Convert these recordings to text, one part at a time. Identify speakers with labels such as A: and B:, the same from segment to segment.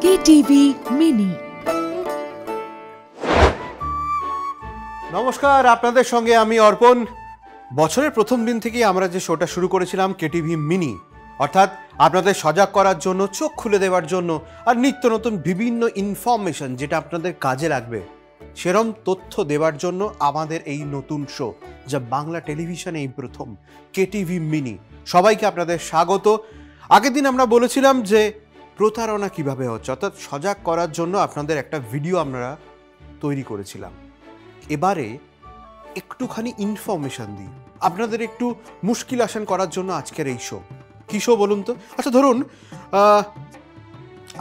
A: KTV mini.
B: নমস্কার, আপনাদের সঙ্গে আমি অর্পণ। বছরের প্রথম দিন থেকেই আমরা যে শোটা শুরু করেছিলাম কেটিভি মিনি, অর্থাৎ আপনাদের সজাগ করার জন্য, চোখ খুলে দেওয়ার জন্য আর নিত্য নতুন বিভিন্ন ইনফরমেশন যেটা আপনাদের কাজে লাগবে সেরম তথ্য দেওয়ার জন্য আমাদের এই নতুন শো, যা বাংলা টেলিভিশনে এই প্রথম, কেটিভি মিনি। সবাইকে আপনাদের স্বাগত। আগের দিন আমরা বলেছিলাম যে প্রতারণা কিভাবে হচ্ছে, অর্থাৎ সজাগ করার জন্য আপনাদের একটা ভিডিও আমরা তৈরি করেছিলাম। এবারে একটুখানি ইনফরমেশন দিই, আপনাদের একটু মুশকিল আসান করার জন্য আজকের এই শো। কী শো বলুন তো? আচ্ছা ধরুন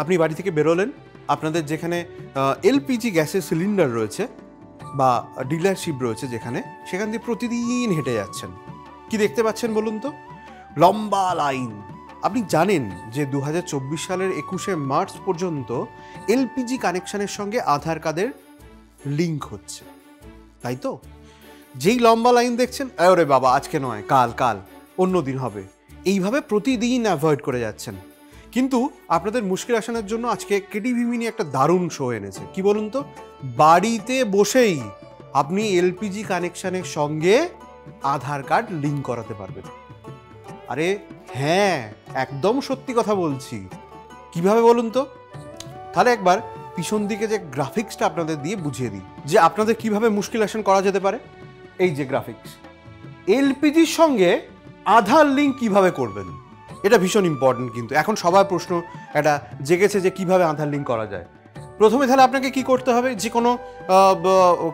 B: আপনি বাড়ি থেকে বেরোলেন, আপনাদের যেখানে এলপিজি গ্যাসের সিলিন্ডার রয়েছে বা ডিলারশিপ রয়েছে যেখানে, সেখান দিয়ে প্রতিদিন হেঁটে যাচ্ছেন। কি দেখতে পাচ্ছেন বলুন তো? লম্বা লাইন। আপনি জানেন যে 2024 সালের 21শে মার্চ পর্যন্ত এলপিজি কানেকশনের সঙ্গে আধার কার্ডের লিঙ্ক হচ্ছে, তাই তো? যেই লম্বা লাইন দেখছেন, আরে বাবা আজকে নয়, কাল অন্য দিন হবে, এইভাবে প্রতিদিন অ্যাভয়েড করে যাচ্ছেন। কিন্তু আপনাদের মুশকিল আসানোর জন্য আজকে কেটিভি মিনি একটা দারুণ শো এনেছে। কি বলুন তো? বাড়িতে বসেই আপনি এলপিজি কানেকশনের সঙ্গে আধার কার্ড লিঙ্ক করাতে পারবেন। আরে হ্যাঁ, একদম সত্যি কথা বলছি। কিভাবে বলুন তো? তাহলে একবার পিছন দিকে যে গ্রাফিক্সটা আপনাদের দিয়ে বুঝিয়ে দিই যে আপনাদের কিভাবে মুশকিল আসান করা যেতে পারে। এই যে গ্রাফিক্স, এলপিজির সঙ্গে আধার লিঙ্ক কিভাবে করবেন, এটা ভীষণ ইম্পর্টেন্ট। কিন্তু এখন সবার প্রশ্ন এটা জেগেছে যে কিভাবে আধার লিঙ্ক করা যায়। প্রথমে তাহলে আপনাকে কি করতে হবে? যে কোনো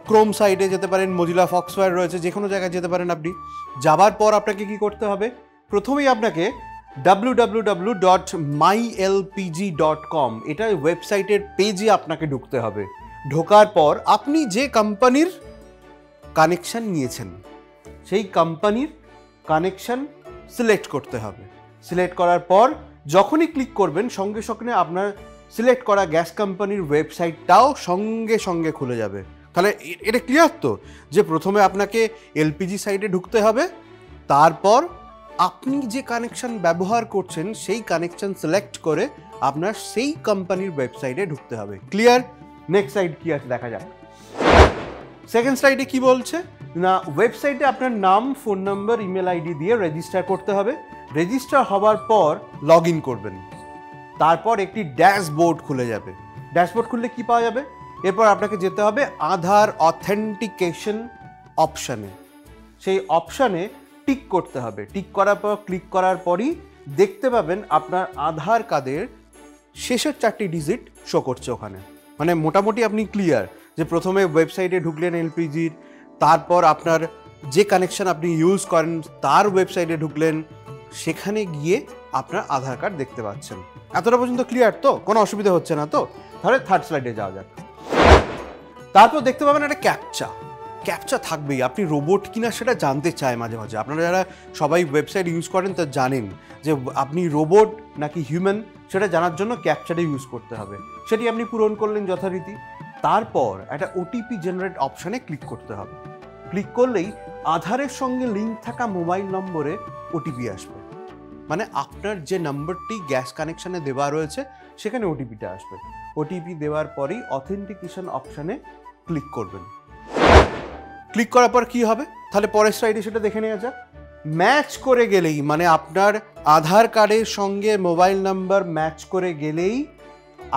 B: ক্রোম সাইটে যেতে পারেন, মজিলা ফক্সওয়্যার রয়েছে, যে কোনো জায়গায় যেতে পারেন আপনি। যাবার পর আপনাকে কি করতে হবে? প্রথমেই আপনাকে www.mylpg.com এটা ওয়েবসাইটের পেজে আপনাকে ঢুকতে হবে। ঢোকার পর আপনি যে কোম্পানির কানেকশন নিয়েছেন সেই কোম্পানির কানেকশন সিলেক্ট করতে হবে। সিলেক্ট করার পর যখনই ক্লিক করবেন, সঙ্গে সঙ্গে আপনার সিলেক্ট করা গ্যাস কোম্পানির ওয়েবসাইটটাও সঙ্গে সঙ্গে খুলে যাবে। তাহলে এটা ক্লিয়ার তো যে প্রথমে আপনাকে এলপিজি সাইটে ঢুকতে হবে, তারপর আপনি যে কানেকশন ব্যবহার করছেন সেই কানেকশন সিলেক্ট করে আপনার সেই কোম্পানির ওয়েবসাইটে ঢুকতে হবে। ক্লিয়ার? নেক্সট সাইট কি আছে দেখা যাক। সেকেন্ড সাইটে কি বলছে না, ওয়েবসাইটে আপনার নাম, ফোন নাম্বার, ইমেল আইডি দিয়ে রেজিস্টার করতে হবে। রেজিস্টার হওয়ার পর লগ ইন করবেন। তারপর একটি ড্যাশবোর্ড খুলে যাবে। ড্যাশবোর্ড খুললে কি পাওয়া যাবে? এরপর আপনাকে যেতে হবে আধার অথেন্টিকেশন অপশানে। সেই অপশানে টিক করতে হবে। টিক করার পর, ক্লিক করার পরই দেখতে পাবেন আপনার আধার কার্ডের শেষের 4টি ডিজিট শো করছে ওখানে। মানে মোটামুটি আপনি ক্লিয়ার যে প্রথমে ওয়েবসাইটে ঢুকলেন এলপিজির, তারপর আপনার যে কানেকশন আপনি ইউজ করেন তার ওয়েবসাইটে ঢুকলেন, সেখানে গিয়ে আপনার আধার কার্ড দেখতে পাচ্ছেন। এতটা পর্যন্ত ক্লিয়ার তো? কোনো অসুবিধা হচ্ছে না তো? তাহলে থার্ড স্লাইডে যাওয়া যাক। তারপর দেখতে পাবেন একটা ক্যাপচা থাকবেই। আপনি রোবট কিনা সেটা জানতে চায় মাঝে মাঝে। আপনারা যারা সবাই ওয়েবসাইট ইউজ করেন তা জানেন যে আপনি রোবট নাকি হিউম্যান সেটা জানার জন্য ক্যাপচাটা ইউজ করতে হবে। সেটি আপনি পূরণ করলেন যথারীতি। তারপর একটা ওটিপি জেনারেট অপশানে ক্লিক করতে হবে। ক্লিক করলেই আধারের সঙ্গে লিঙ্ক থাকা মোবাইল নম্বরে ওটিপি আসবে। মানে আপনার যে নাম্বারটি গ্যাস কানেকশানে দেওয়া রয়েছে সেখানে ওটিপিটা আসবে। ওটিপি দেওয়ার পরেই অথেন্টিকেশন অপশানে ক্লিক করবেন। ক্লিক করার পর কি হবে? তাহলে পরের স্লাইডে সেটা দেখে নেওয়া যাক। ম্যাচ করে গেলেই, মানে আপনার আধার কার্ডের সঙ্গে মোবাইল নাম্বার ম্যাচ করে গেলেই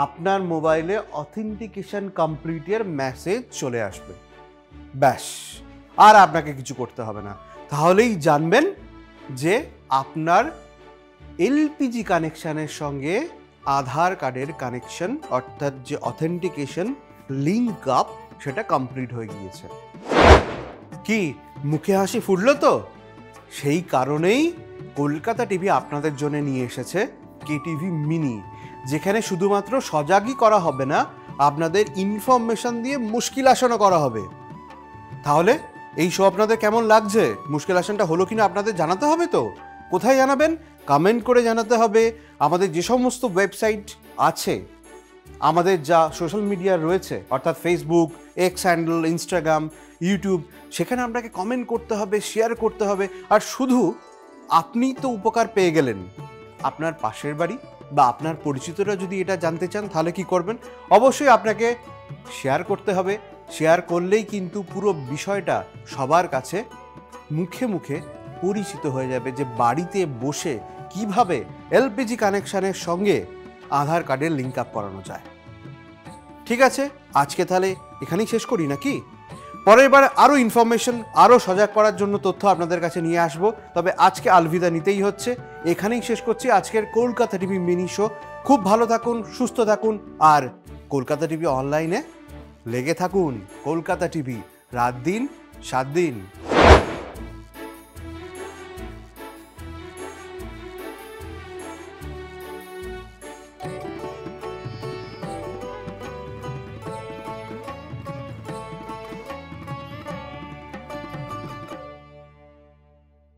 B: আপনার মোবাইলে অথেন্টিকেশন কমপ্লিটের মেসেজ চলে আসবে। ব্যাস, আর আপনাকে কিছু করতে হবে না। তাহলেই জানবেন যে আপনার এলপিজি কানেকশানের সঙ্গে আধার কার্ডের কানেকশন, অর্থাৎ যে অথেন্টিকেশন লিঙ্ক আপ, সেটা কমপ্লিট হয়ে গিয়েছে। কি মুখে হাসি ফুটলো তো? সেই কারণেই কলকাতা টিভি আপনাদের জন্য নিয়ে এসেছে কেটিভি মিনি, যেখানে শুধুমাত্র সজাগই করা হবে না, আপনাদের ইনফরমেশন দিয়ে মুশকিল আসানও করা হবে। তাহলে এই শো আপনাদের কেমন লাগছে? মুশকিল আসানটা হলো কিনা আপনাদের জানাতে হবে তো। কোথায় জানাবেন? কমেন্ট করে জানাতে হবে। আমাদের যে সমস্ত ওয়েবসাইট আছে, আমাদের যা সোশ্যাল মিডিয়া রয়েছে, অর্থাৎ Facebook, x handle, Instagram, YouTube, সেখানে আপনাকে কমেন্ট করতে হবে, শেয়ার করতে হবে। আর শুধু আপনি তো উপকার পেয়ে গেলেন, আপনার পাশের বাড়ি, বা আপনার পরিচিতরা যদি এটা জানতে চান তাহলে কি করবেন? অবশ্যই আপনাকে শেয়ার করতে হবে। শেয়ার করলেই কিন্তু পুরো বিষয়টা সবার কাছে মুখে মুখে পরিচিত হয়ে যাবে যে বাড়িতে বসে কিভাবে এলপিজি কানেকশানের সঙ্গে আধার কার্ডের লিঙ্ক আপ করানো যায়। ঠিক আছে, আজকে তাহলে এখানেই শেষ করি নাকি? পরের বার আরও ইনফরমেশন, আরও সজাগ করার জন্য তথ্য আপনাদের কাছে নিয়ে আসব। তবে আজকে আলবিদা নিতেই হচ্ছে, এখানেই শেষ করছি আজকের কলকাতা টিভি মিনি শো। খুব ভালো থাকুন, সুস্থ থাকুন, আর কলকাতা টিভি অনলাইনে লেগে থাকুন। কলকাতা টিভি, রাত দিন 7 দিন।